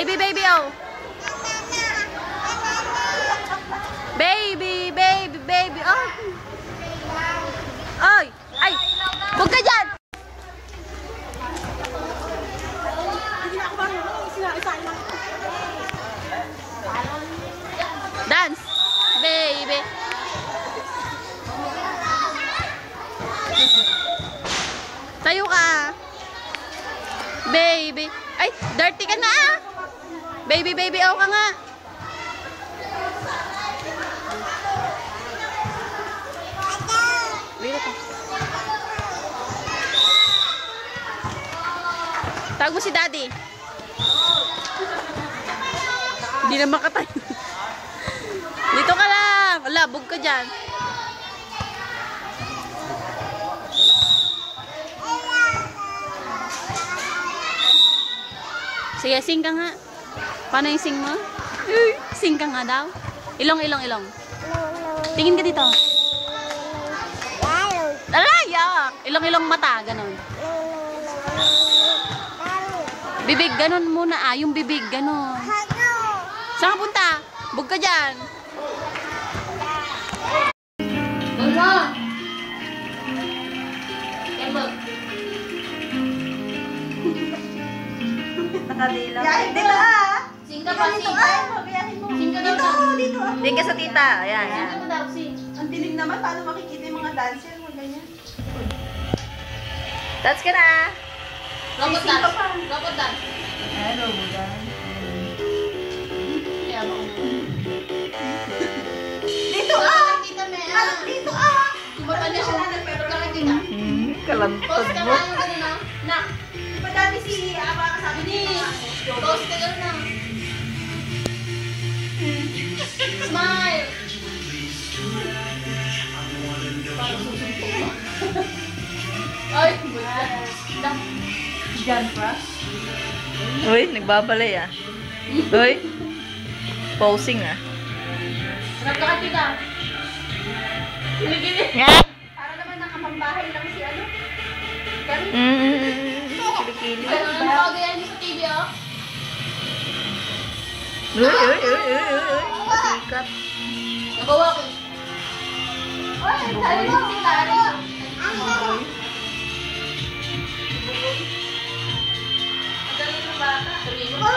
Baby, baby, oh. Baby, baby, baby, oh. Ay, ay. Huwag ka dyan. Dance. Baby. Tayo ka. Baby. Ay, dirty ka na ah. Baby, baby, aw ka nga. Tawag mo si daddy. Hindi na makatayo. Dito ka lang. Labog ka dyan. Sige, sing ka nga. Paano yung sing mo? Sing ka nga daw. Ilong, ilong, ilong. Tingin ka dito. Alaya! Ilong, ilong mata. Ganon. Bibig, ganon muna ah. Yung bibig, ganon. Saan ka punta? Bug ka dyan. Mama! Kembag. Nakadila. Yahin dito ah. Sing ka pa, sing. Sing ka daw. Dito ah. Sing ka sa tita. Ayan, ayan. Sing ka daw, sing. Ang tinig naman, paano makikita yung mga dancer mo ganyan? Dance ka na. Robot dance. Robot dance. Ay, robot dance. Dito ah. Dito ah. Tumapanya siya. Pero ka lang kita. Kalantad Post ka mo. nga yung gano'n na. Nak. Di ba dati si Aba kasabi ni Post ka gano'n na. Smile. Parang susunod mo. Ay, buwan. John Frost. Uy, nagbabalay ah. Uy. Posing ah. Naglakat kita. Kiligili. Para naman nakapambahay lang si ano. Kilikili. Ano nakagayan niyo sa TV, oh? Uy. Pasikat. Nagawa ko. Oy, sabi mo si Tari. Ang galing ng bata. Sabihin mo.